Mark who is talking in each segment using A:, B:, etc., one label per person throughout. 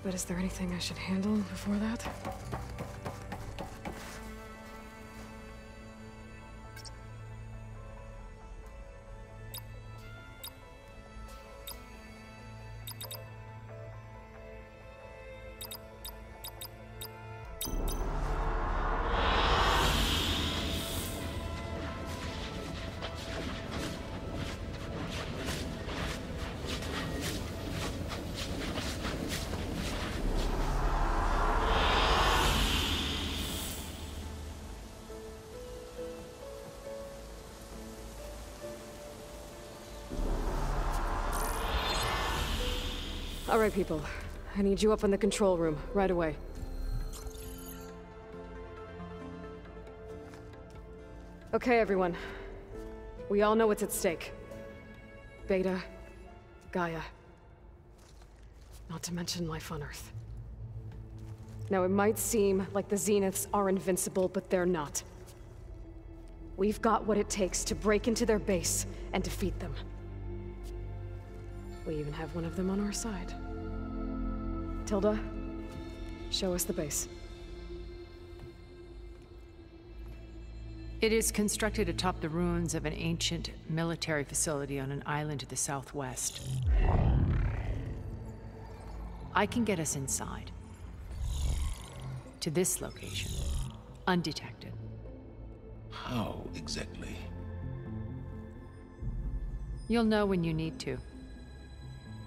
A: But is there anything I should handle before that? All right, people. I need you up in the control room, right away. Okay, everyone. We all know what's at stake. Beta, Gaia. Not to mention life on Earth. Now, it might seem like the Zeniths are invincible, but they're not. We've got what it takes to break into their base and defeat them. We even have one of them on our side. Tilda, show us the base.
B: It is constructed atop the ruins of an ancient military facility on an island to the southwest. I can get us inside. To this location, undetected.
C: How exactly?
B: You'll know when you need to.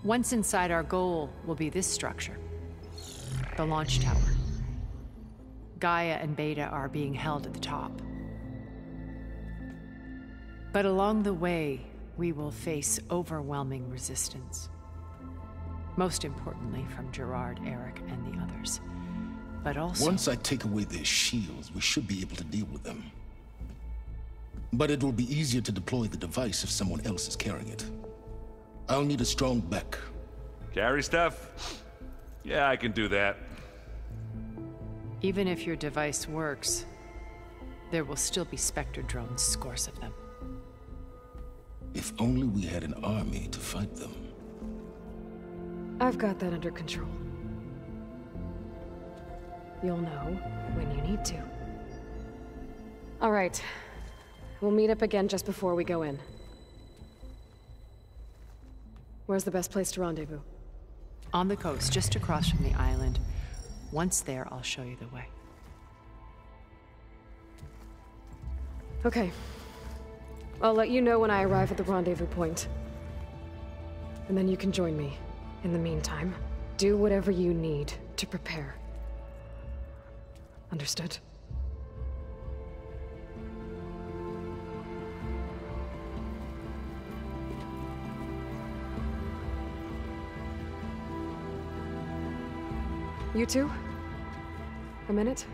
B: Once inside, our goal will be this structure. The launch tower. Gaia and Beta are being held at the top. But along the way, we will face overwhelming resistance. Most importantly, from Gerard, Eric, and the others. But also...
C: Once I take away their shields, we should be able to deal with them. But it will be easier to deploy the device if someone else is carrying it. I'll need a strong back.
D: Carry stuff? Yeah, I can do that.
B: Even if your device works, there will still be Spectre drones, scores of them.
C: If only we had an army to fight them.
A: I've got that under control. You'll know when you need to. All right. We'll meet up again just before we go in. Where's the best place to rendezvous?
B: On the coast, just across from the island. Once there, I'll show you the way.
A: Okay. I'll let you know when I arrive at the rendezvous point. And then you can join me. In the meantime, do whatever you need to prepare. Understood? You two? A minute?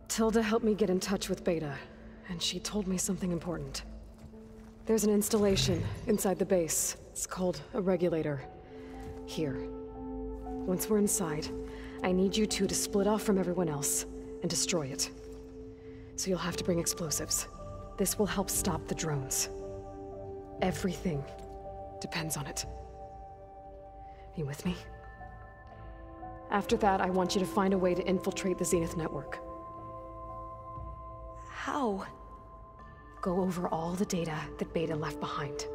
A: Tilda helped me get in touch with Beta, and she told me something important. There's an installation inside the base. It's called a regulator. Here. Once we're inside, I need you two to split off from everyone else and destroy it. So you'll have to bring explosives. This will help stop the drones. Everything depends on it. You with me? After that, I want you to find a way to infiltrate the Zenith network.
E: How?
A: Go over all the data that Beta left behind.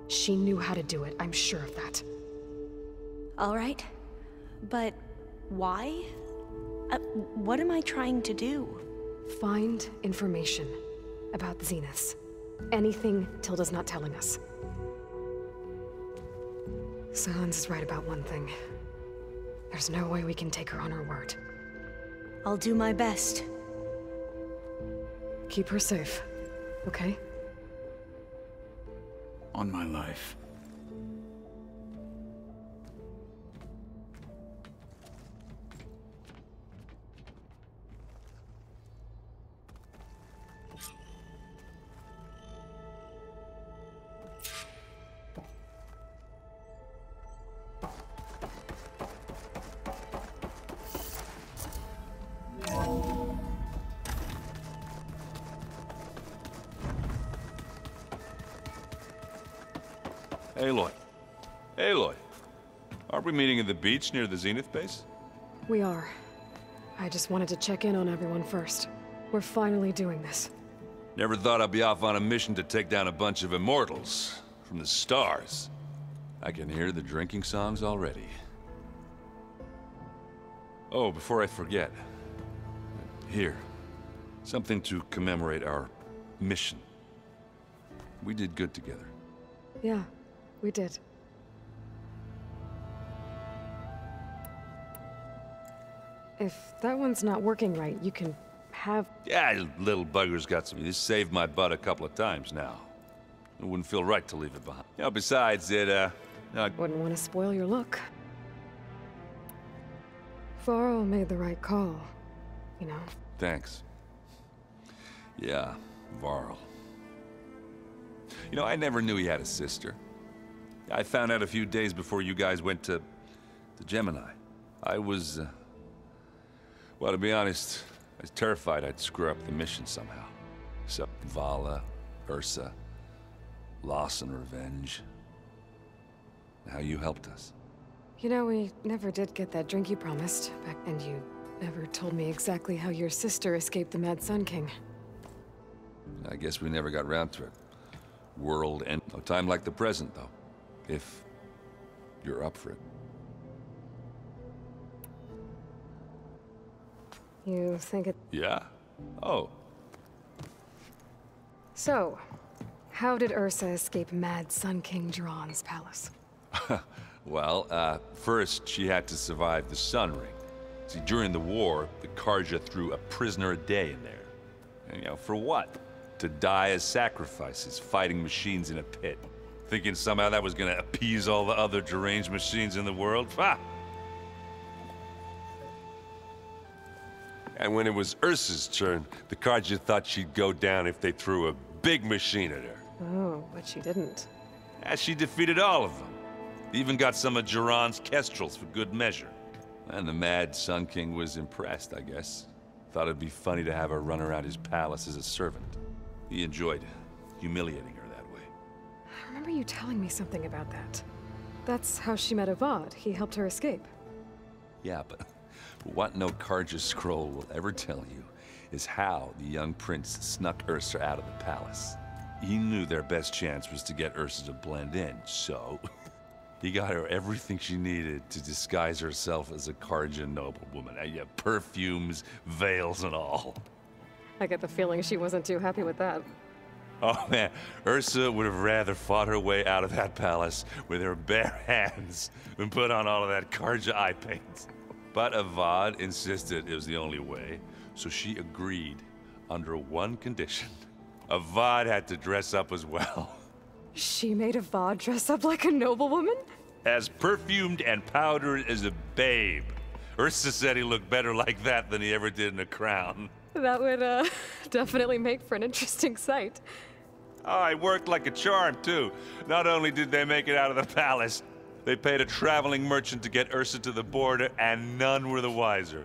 A: She knew how to do it, I'm sure of that.
E: All right. But why? What am I trying to do?
A: Find information about the Zeniths. Anything Tilda's not telling us. Silence is right about one thing. There's no way we can take her on her word.
E: I'll do my best.
A: Keep her safe, okay?
F: On my life.
D: Aloy. Aloy. Aren't we meeting at the beach near the Zenith base?
A: We are. I just wanted to check in on everyone first. We're finally doing this.
D: Never thought I'd be off on a mission to take down a bunch of immortals from the stars. I can hear the drinking songs already. Oh, before I forget. Here. Something to commemorate our mission. We did good together.
A: Yeah, we did. If that one's not working right, you can have...
D: Yeah, little bugger's got some. This saved my butt a couple of times now. It wouldn't feel right to leave it behind. You know, besides,
A: Wouldn't want to spoil your look. Varl made the right call, you know.
D: Thanks. Yeah, Varl. You know, I never knew he had a sister. I found out a few days before you guys went to Gemini. I was, well, to be honest, I was terrified I'd screw up the mission somehow. So, Vala, Ursa, loss and revenge. How you helped us.
A: You know, we never did get that drink you promised back, and you never told me exactly how your sister escaped the Mad Sun King.
D: I guess we never got round to it. World end. No time like the present, though. If you're up for it.
A: You think it...
D: Yeah? Oh.
A: So, how did Ursa escape Mad Sun King Jiran's palace?
D: Well, first she had to survive the Sun Ring. See, during the war, the Karja threw a prisoner a day in there. And, you know, for what? To die as sacrifices, fighting machines in a pit. Thinking somehow that was gonna appease all the other deranged machines in the world? Ha! And when it was Ursa's turn, the Karja thought she'd go down if they threw a big machine at her.
A: Oh, but she didn't.
D: And she defeated all of them. Even got some of Jiran's kestrels for good measure. And the Mad Sun King was impressed, I guess. Thought it'd be funny to have her run around his palace as a servant. He enjoyed humiliating her that way.
A: I remember you telling me something about that. That's how she met Avad. He helped her escape.
D: Yeah, but what no Karja scroll will ever tell you is how the young prince snuck Ursa out of the palace. He knew their best chance was to get Ursa to blend in, so he got her everything she needed to disguise herself as a Karja noblewoman. Yeah, perfumes, veils, and all.
A: I get the feeling she wasn't too happy with that.
D: Oh man, Ursa would have rather fought her way out of that palace with her bare hands than put on all of that Karja eye paint. But Avad insisted it was the only way, so she agreed under one condition. Avad had to dress up as well.
A: She made Avad dress up like a noblewoman?
D: As perfumed and powdered as a babe. Ursa said he looked better like that than he ever did in a crown.
A: That would, definitely make for an interesting sight.
D: Oh, it worked like a charm, too. Not only did they make it out of the palace, they paid a traveling merchant to get Ursa to the border, and none were the wiser.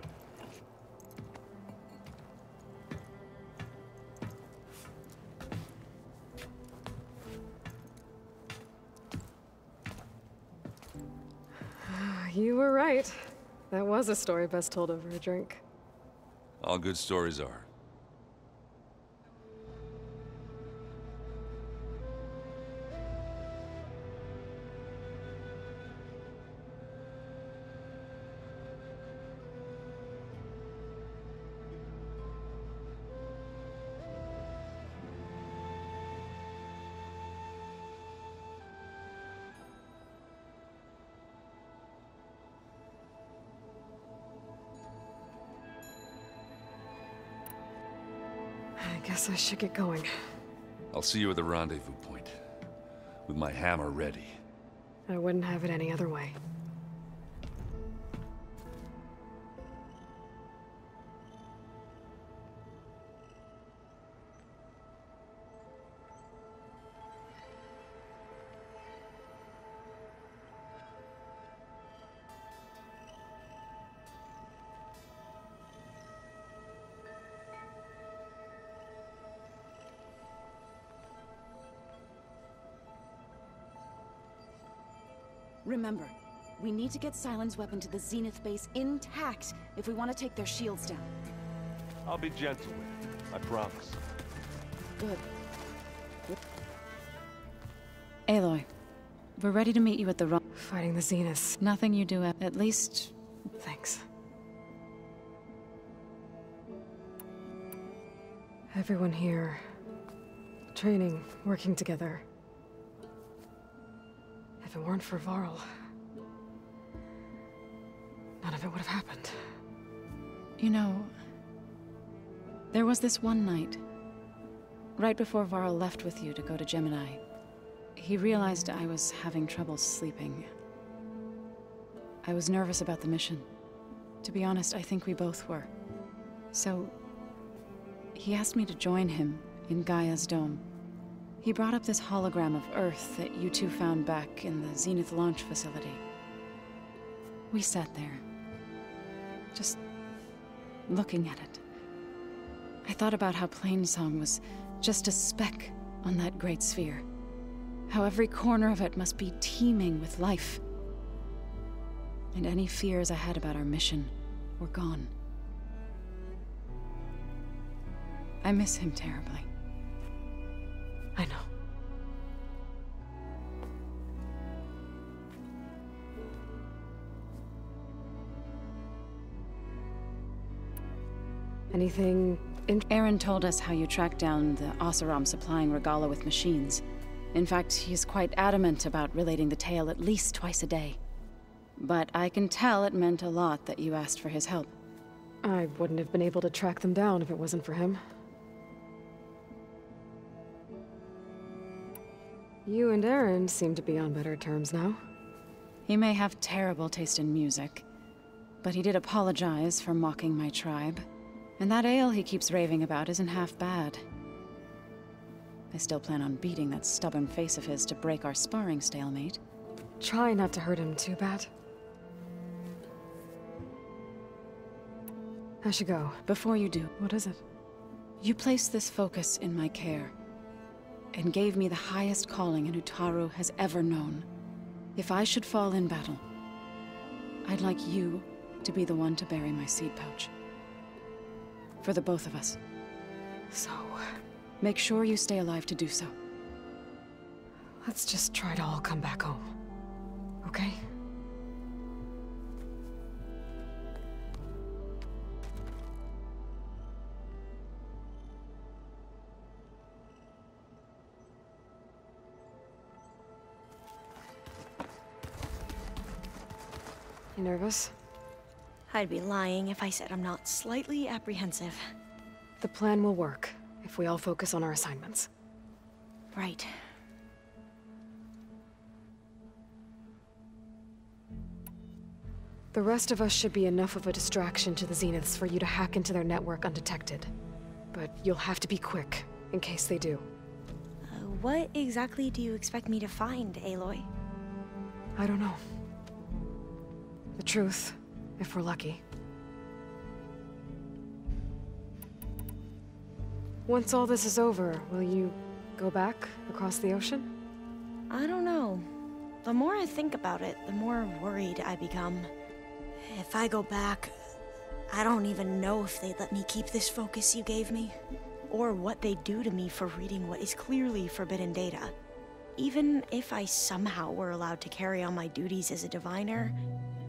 A: You were right. That was a story best told over a drink.
D: All good stories are.
A: I guess I should get going.
D: I'll see you at the rendezvous point, with my hammer ready.
A: I wouldn't have it any other way.
F: Remember, we need to get Sylens' weapon to the Zenith base intact if we want to take their shields down.
G: I'll be gentle with it, I promise.
F: Good.
H: Aloy, we're ready to meet you at the run.
A: Fighting the Zeniths.
H: Nothing you do at least...
A: Thanks. Everyone here. Training, working together. If it weren't for Varl, none of it would have happened.
H: You know, there was this one night, right before Varl left with you to go to Gemini. He realized I was having trouble sleeping. I was nervous about the mission. To be honest, I think we both were. So, he asked me to join him in Gaia's dome. He brought up this hologram of Earth that you two found back in the Zenith launch facility. We sat there, just looking at it. I thought about how Plainsong was just a speck on that great sphere. How every corner of it must be teeming with life. And any fears I had about our mission were gone. I miss him terribly.
A: I know. Anything
H: Aaron told us how you tracked down the Oseram supplying Regala with machines. In fact, he's quite adamant about relating the tale at least twice a day. But I can tell it meant a lot that you asked for his help.
A: I wouldn't have been able to track them down if it wasn't for him. You and Aaron seem to be on better terms now.
H: He may have terrible taste in music, but he did apologize for mocking my tribe. And that ale he keeps raving about isn't half bad. I still plan on beating that stubborn face of his to break our sparring stalemate.
A: Try not to hurt him too bad. I should go.
H: Before you do,
A: What is it?
H: you placed this focus in my care, and gave me the highest calling an Utaru has ever known. If I should fall in battle, I'd like you to be the one to bury my seed pouch. For the both of us.
A: So,
H: Make sure you stay alive to do so.
A: let's just try to all come back home. Okay? You nervous?
E: I'd be lying if I said I'm not slightly apprehensive.
A: The plan will work if we all focus on our assignments.
E: Right.
A: The rest of us should be enough of a distraction to the Zeniths for you to hack into their network undetected. But you'll have to be quick, in case they do.
E: What exactly do you expect me to find, Aloy?
A: I don't know. The truth, if we're lucky. Once all this is over, will you go back across the ocean?
E: I don't know. The more I think about it, the more worried I become. If I go back, I don't even know if they'd let me keep this focus you gave me, or what they'd do to me for reading what is clearly forbidden data. Even if I somehow were allowed to carry on my duties as a diviner,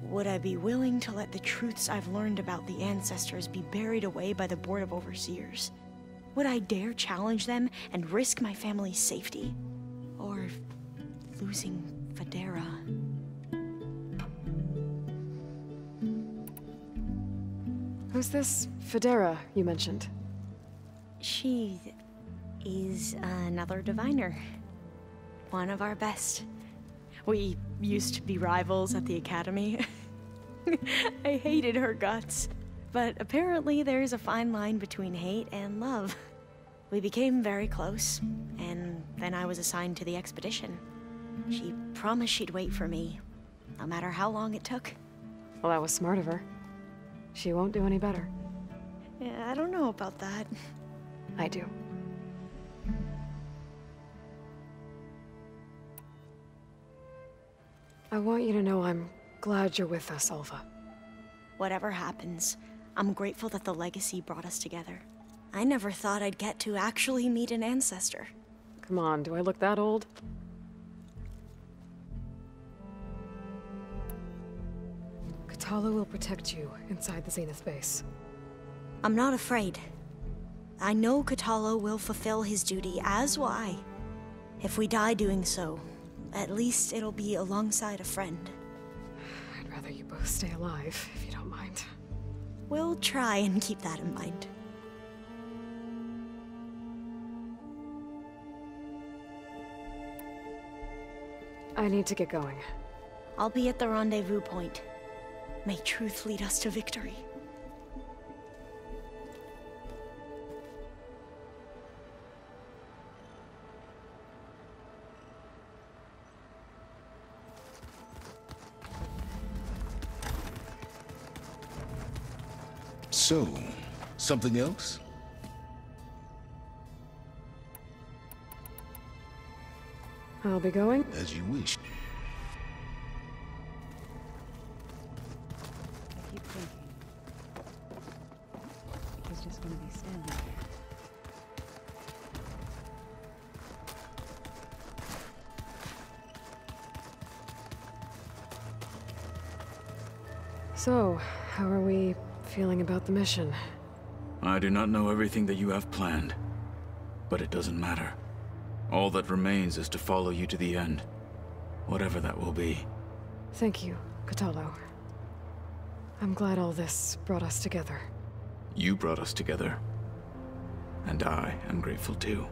E: would I be willing to let the truths I've learned about the ancestors be buried away by the Board of Overseers? Would I dare challenge them and risk my family's safety? Or losing Federa?
A: Who's this Federa you mentioned?
E: She is another diviner. One of our best. We used to be rivals at the academy. I hated her guts. But apparently there's a fine line between hate and love. We became very close, and then I was assigned to the expedition. She promised she'd wait for me, no matter how long it took.
A: Well, that was smart of her. She won't do any better.
E: Yeah, I don't know about that.
A: I do. I want you to know I'm glad you're with us, Alva.
E: Whatever happens, I'm grateful that the legacy brought us together. I never thought I'd get to actually meet an ancestor.
A: Come on, do I look that old? Katala will protect you inside the Zenith base.
E: I'm not afraid. I know Katala will fulfill his duty, as will I. If we die doing so, at least it'll be alongside a friend.
A: I'd rather you both stay alive, if you don't mind.
E: We'll try and keep that in mind.
A: I need to get going.
E: I'll be at the rendezvous point. May truth lead us to victory.
C: So, something else?
A: I'll be going.
C: As you wish.
H: I keep thinking. He's just gonna be standing there.
A: So, how are we feeling about the mission?
I: I do not know everything that you have planned, but it doesn't matter. All that remains is to follow you to the end, whatever that will be.
A: Thank you, Katalo. I'm glad all this brought us together.
I: You brought us together, and I am grateful too.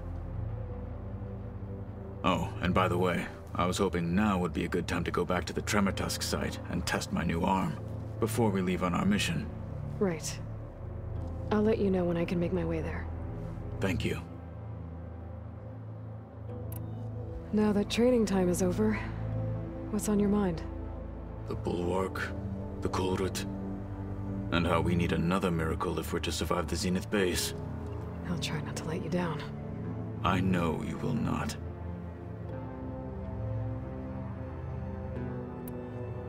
I: Oh, and by the way, I was hoping now would be a good time to go back to the Tremortusk site and test my new arm, before we leave on our mission.
A: Right. I'll let you know when I can make my way there.
I: Thank you.
A: Now that training time is over, what's on your mind?
I: The Bulwark, the Kulrut, and how we need another miracle if we're to survive the Zenith base.
A: I'll try not to let you down.
I: I know you will not.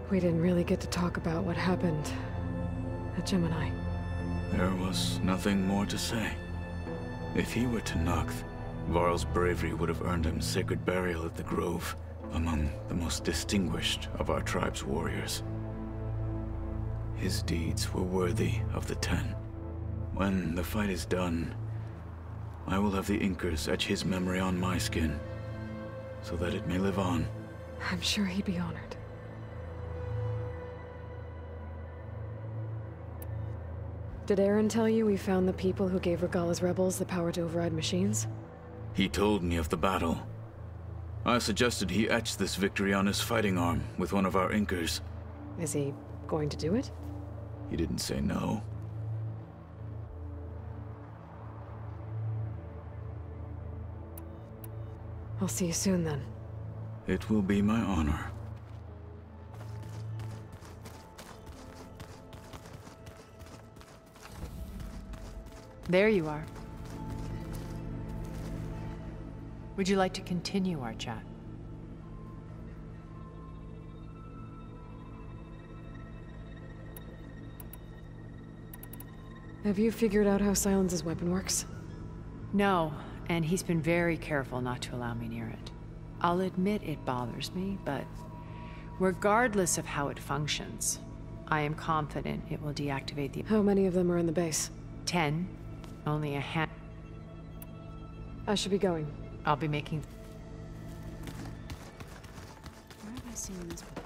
A: We didn't really get to talk about what happened at Gemini.
I: There was nothing more to say. If he were to Nocth, Varl's bravery would have earned him sacred burial at the Grove, among the most distinguished of our tribe's warriors. His deeds were worthy of the Ten. When the fight is done, I will have the Inkers etch his memory on my skin, so that it may live on.
A: I'm sure he'd be honored. Did Aaron tell you we found the people who gave Regala's rebels the power to override machines?
I: He told me of the battle. I suggested he etch this victory on his fighting arm with one of our Inkers.
A: Is he going to do it?
I: He didn't say no.
A: I'll see you soon then.
I: It will be my honor.
B: There you are. Would you like to continue our chat?
A: Have you figured out how Silence's weapon works?
B: No, and he's been very careful not to allow me near it. I'll admit it bothers me, but regardless of how it functions, I am confident it will deactivate the—
A: How many of them are in the base?
B: 10. Only a hand.
A: I should be going.
B: I'll be making—
H: Where have I seen this before?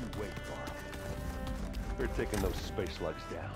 G: You wait, Varl. We're taking those space slugs down.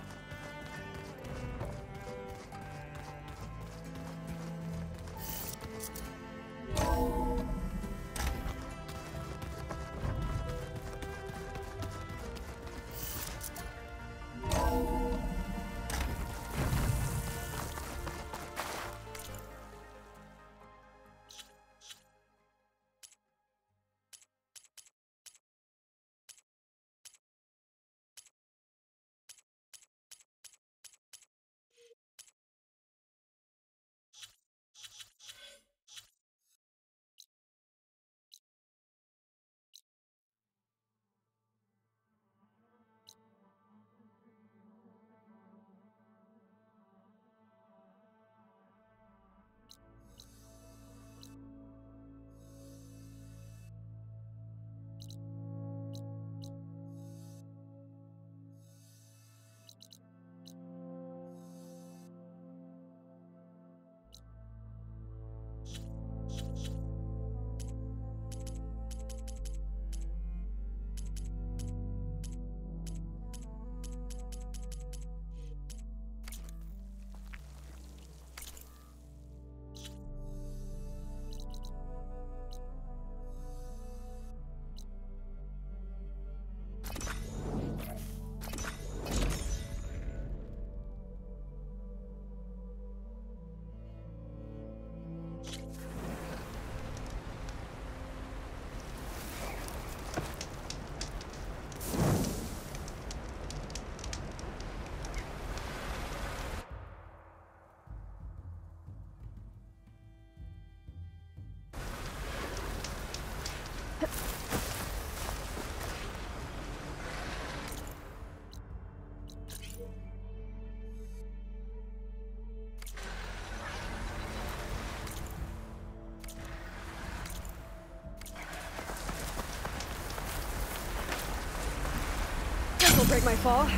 A: will break my fall.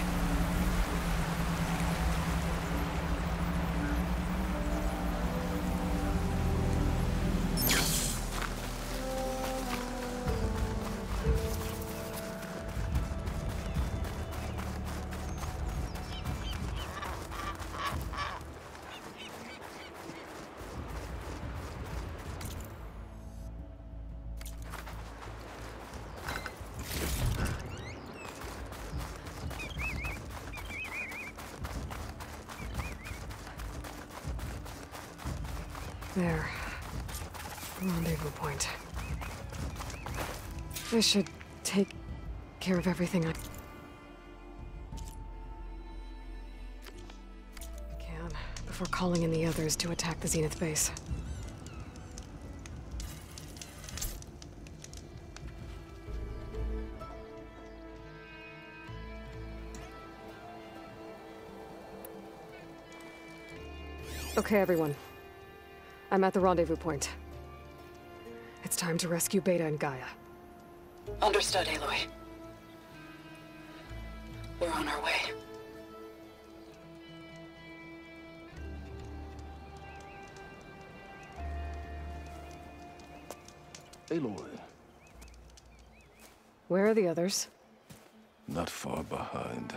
A: There. Rendezvous point. I should take care of everything I can before calling in the others to attack the Zenith base. Okay, everyone. I'm at the rendezvous point. It's time to rescue Beta and Gaia.
F: Understood, Aloy. We're on our way.
C: Aloy,
A: Where are the others?
C: not far behind.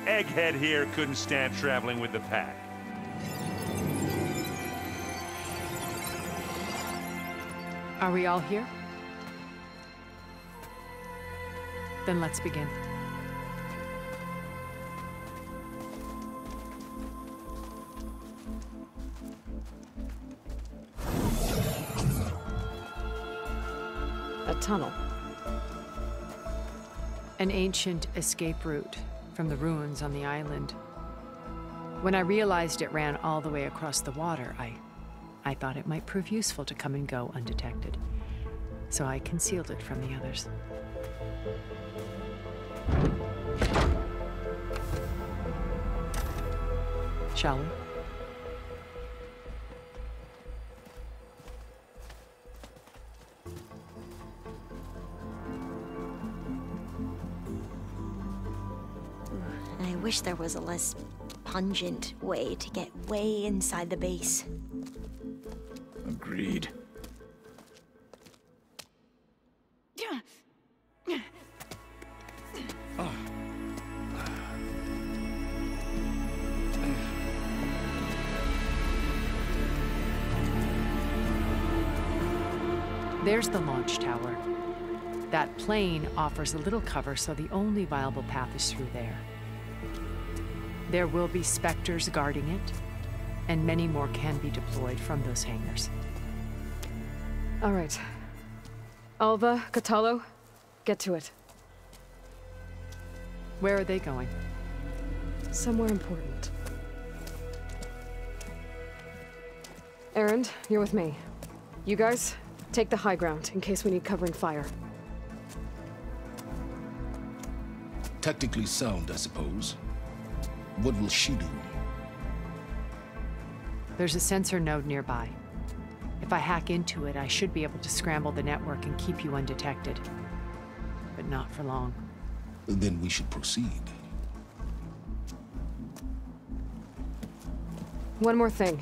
G: Egghead here couldn't stand traveling with the pack.
B: Are we all here? Then let's begin.
A: A tunnel.
B: An ancient escape route from the ruins on the island. When I realized it ran all the way across the water, I thought it might prove useful to come and go undetected. So I concealed it from the others. Shall we?
E: I wish there was a less pungent way to get way inside the base.
I: Agreed.
B: There's the launch tower. That plane offers a little cover, so the only viable path is through there. There will be Spectres guarding it, and many more can be deployed from those hangars.
A: All right. Alva, Catalo, get to it.
B: Where are they going?
A: Somewhere important. Erend, you're with me. You guys, take the high ground in case we need covering fire.
C: Tactically sound, I suppose. What will she do?
B: There's a sensor node nearby. If I hack into it, I should be able to scramble the network and keep you undetected. But not for long.
C: Then we should proceed.
A: One more thing.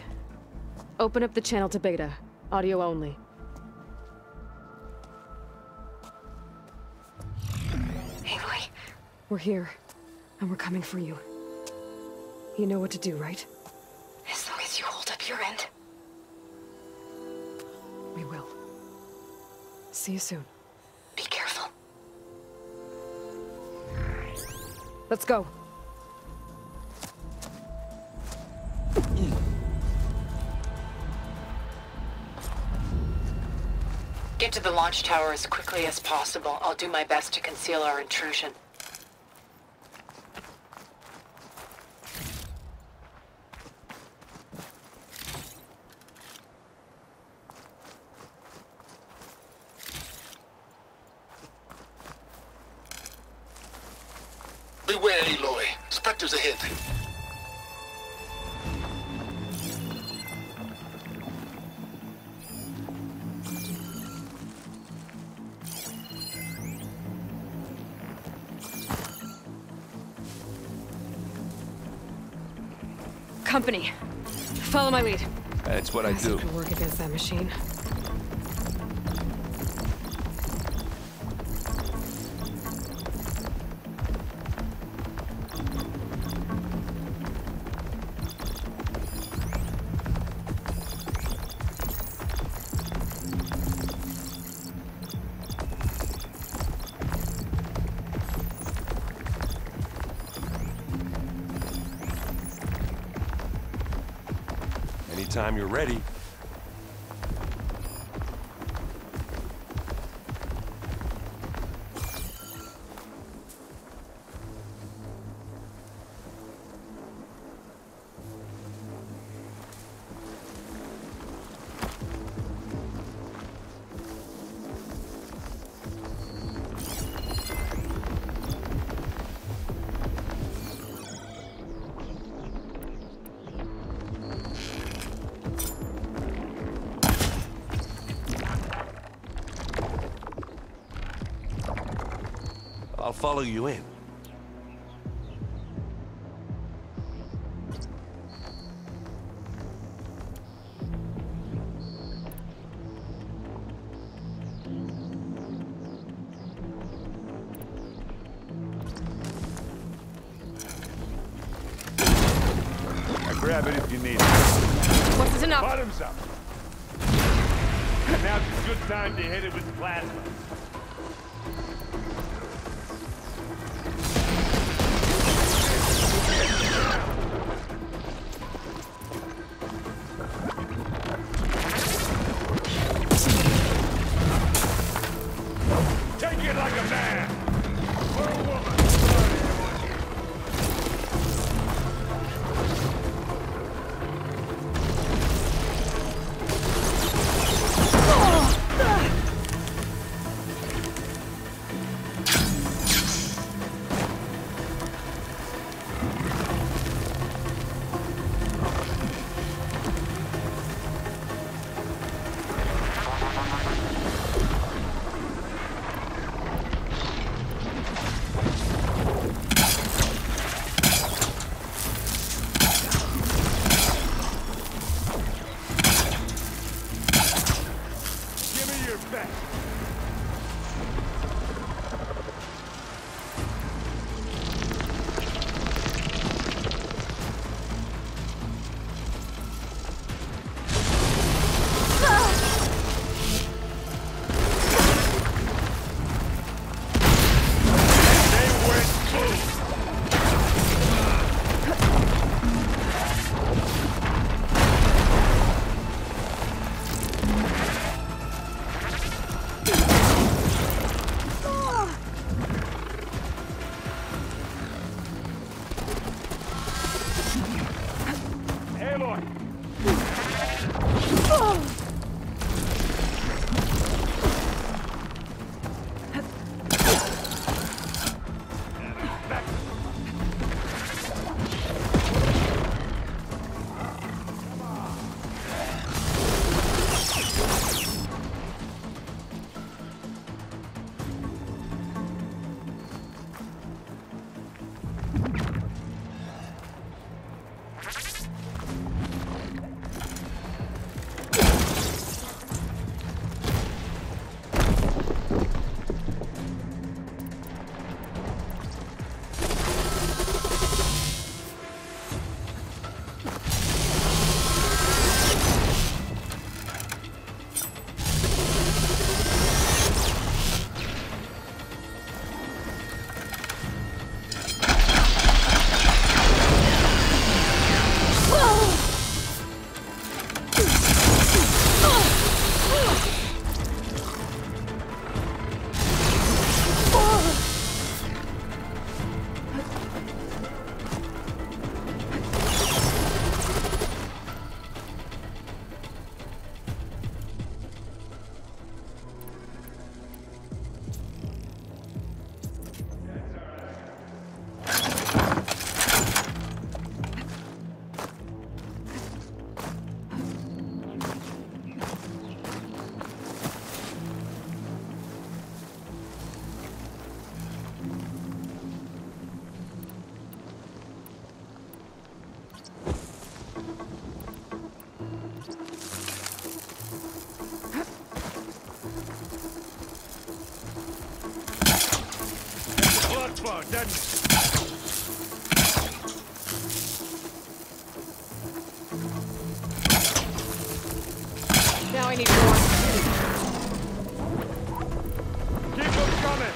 A: Open up the channel to Beta. Audio only.
E: Aloy,
A: We're here, and we're coming for you. You know what to do, right?
E: as long as you hold up your end.
A: We will. See you soon.
E: Be careful.
A: Let's go.
B: Get to the launch tower as quickly as possible. I'll do my best to conceal our intrusion.
C: Beware, Aloy. Spectres ahead.
A: company. Follow my lead.
D: That's what I
A: Guess
D: do.
A: could work against that machine.
G: Anytime you're ready. I'll follow you in.
J: Now grab it if you need it.
A: What's enough?
J: Bottoms up. Now's a good time to hit it with plasma. Take it like a man! For a woman! crossbow, doesn't it?
A: Now I need more.
J: Keep them coming!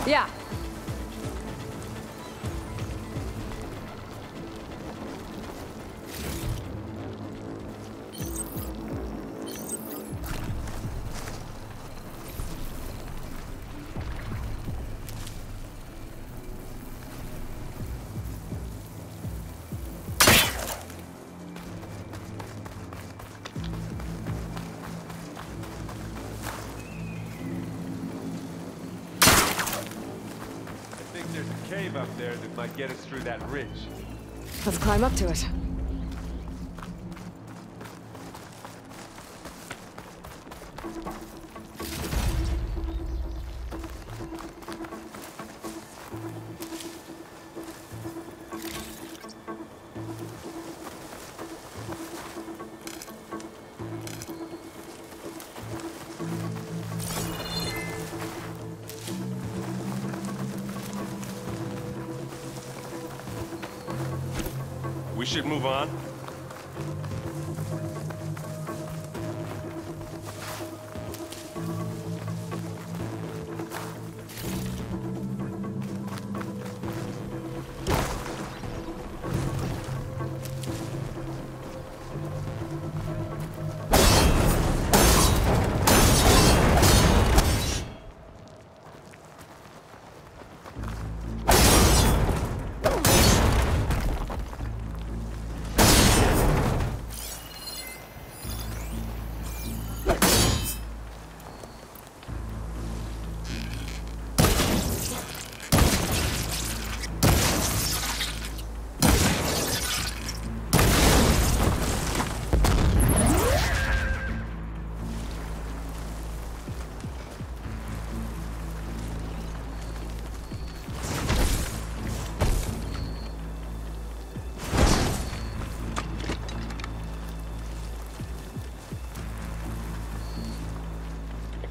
A: Yeah.
J: There's a cave up there that might get us through that ridge.
A: Let's climb up to it.
J: We should move on.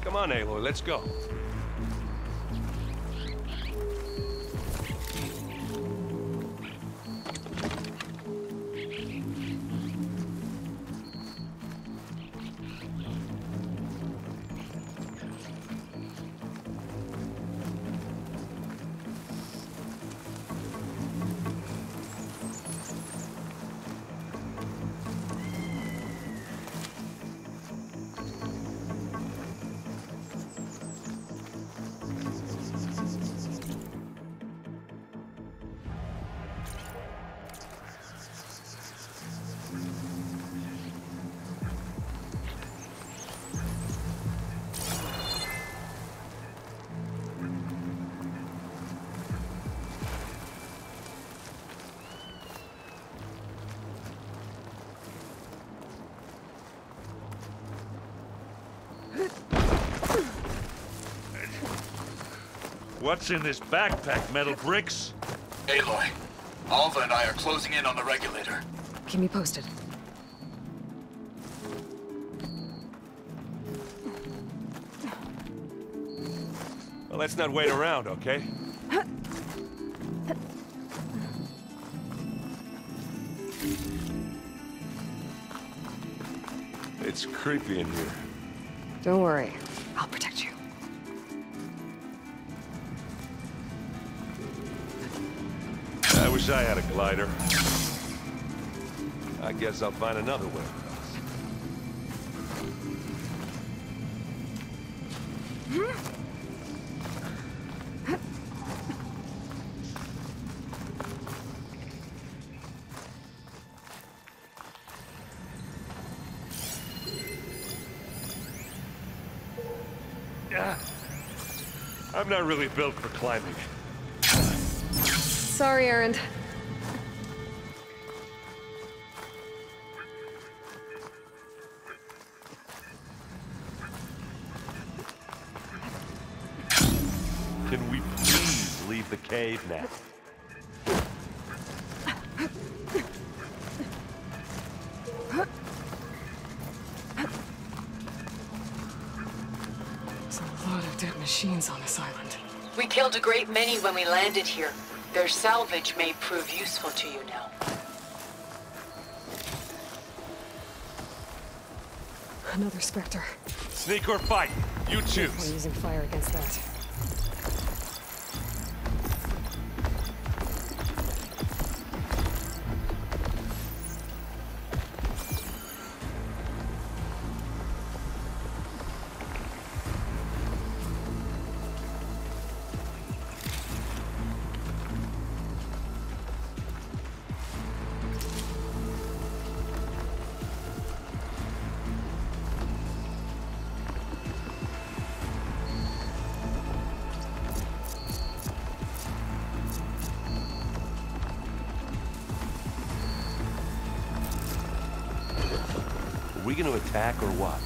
J: Come on, Aloy, let's go. What's in this backpack, metal bricks?
I: Aloy, Alva and I are closing in on the regulator.
A: Keep me posted.
J: Well, let's not wait around, okay? It's creepy in here.
A: Don't worry. I'll protect you.
J: I wish I had a glider. I guess I'll find another way. I'm not really built for climbing.
A: Sorry, Erend.
J: Can we please leave the cave now?
A: There's a lot of dead machines on this island.
B: We killed a great many when we landed here. Their salvage may prove useful to you now.
A: Another Spectre.
J: Sneak or fight, you
A: We're
J: choose.
A: using fire against that.
J: Are we gonna attack or what?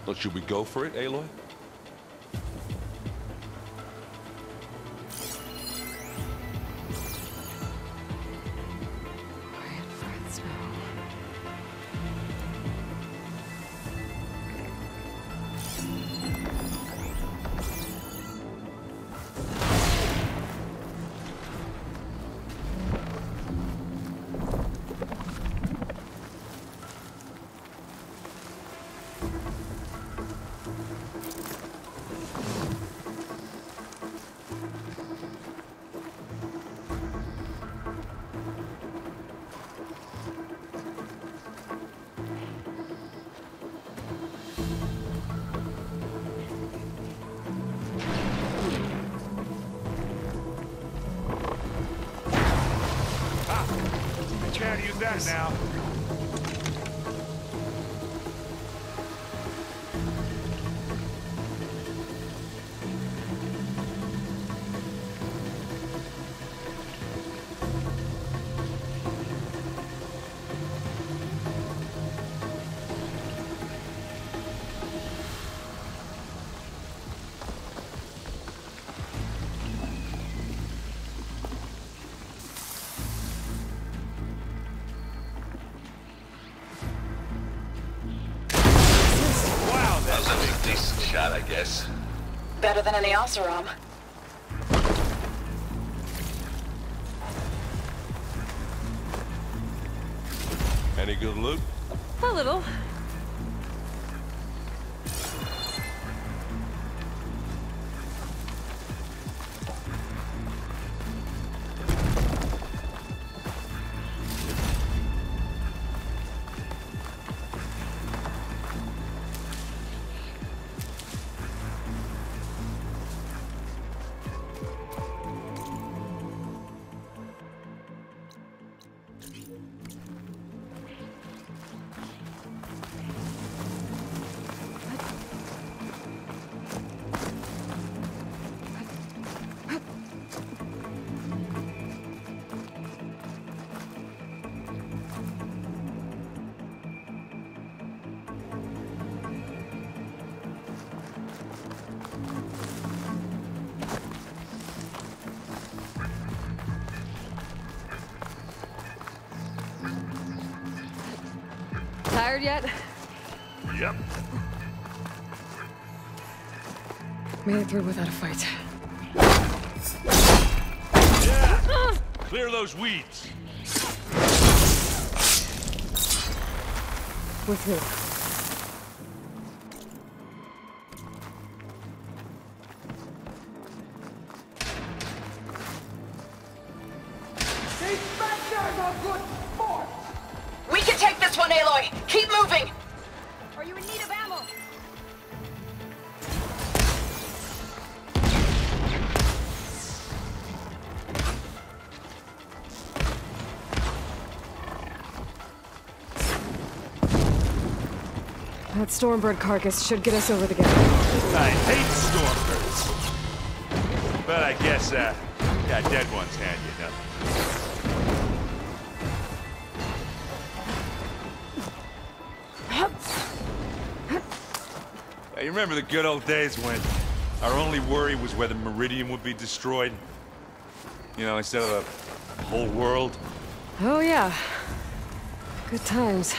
J: Well, should we go for it, Aloy?
A: Quiet friends now.
J: Can't use that now. guess.
F: Better than any Oseram.
J: Any good loot?
A: A little. Tired yet?
J: Yep.
A: Made it through without a fight.
J: Yeah! Clear those weeds.
A: With me.
F: We can take this one, Aloy! Keep moving!
E: Are you in need of ammo?
A: That Stormbird carcass should get us over the gap.
J: I hate stormbirds. But I guess, yeah, dead ones handy enough. You remember the good old days when our only worry was whether Meridian would be destroyed? You know, instead of the whole world?
A: Oh yeah. Good times.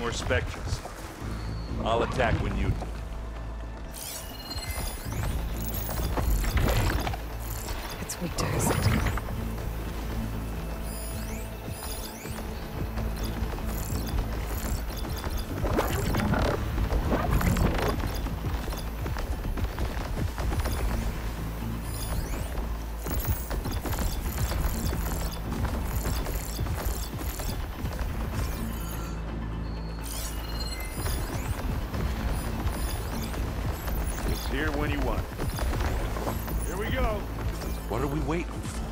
J: More specters. I'll attack when you do.
A: It's weak to hesitate.
J: Here when you want. Here we go.
D: What are we waiting for?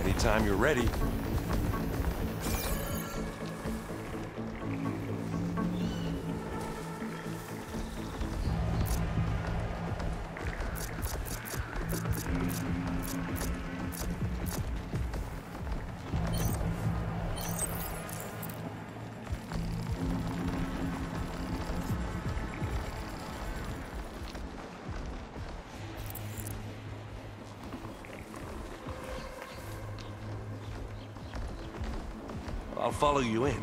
D: Anytime you're ready. I'll follow you in.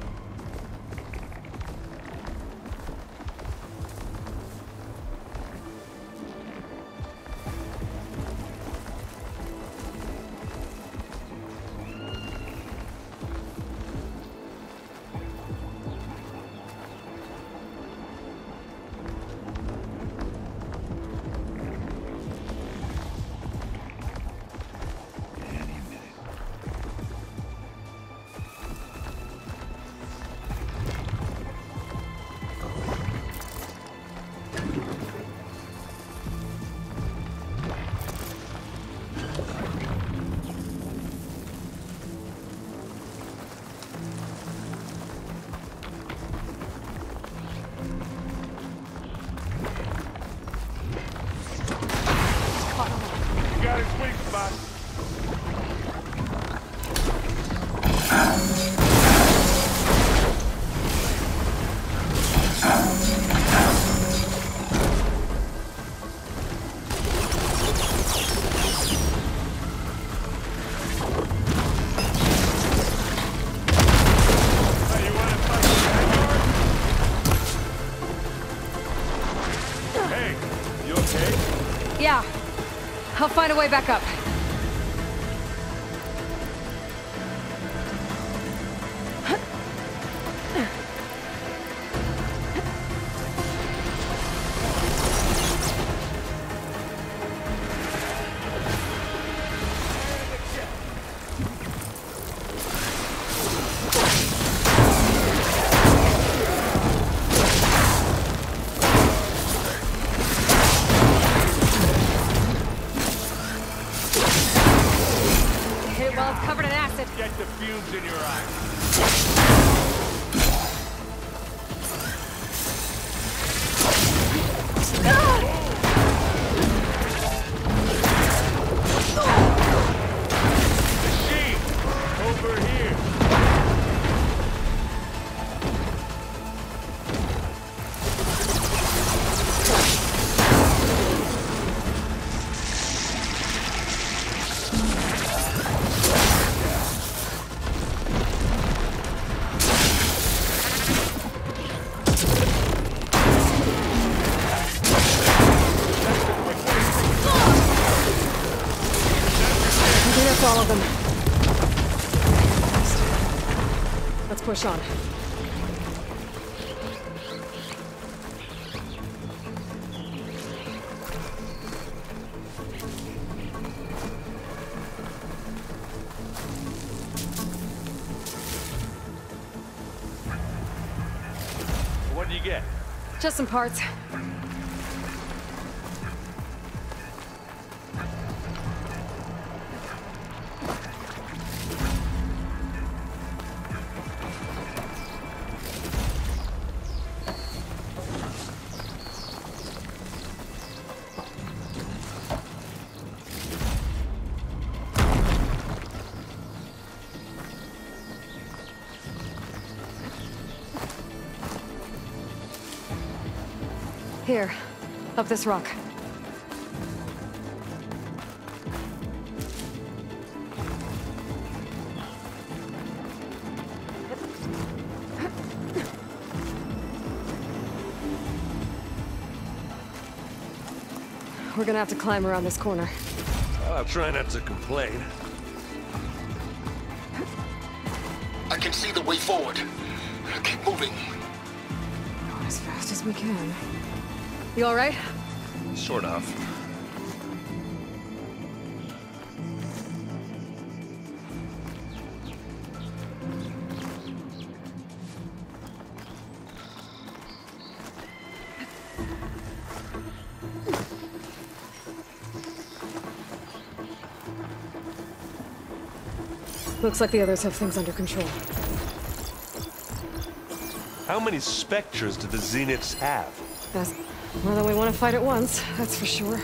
G: my sweet spot.
A: Yeah. I'll find a way back up. Well, it's covered in acid.
G: Get the fumes in your eyes. Machine! Over here!
A: All of them. Let's push on.
G: What do you get?
A: Just some parts. Here, up this rock. We're gonna have to climb around this corner.
G: I'll try not to complain.
C: I can see the way forward. Keep moving.
A: Going as fast as we can. You all right?
G: Sort of.
A: Looks like the others have things under control.
G: How many specters do the Zeniths have?
A: That's more than we want to fight at once, that's for sure.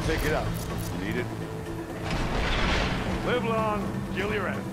G: Take it out. Need it? Live long, kill your enemy.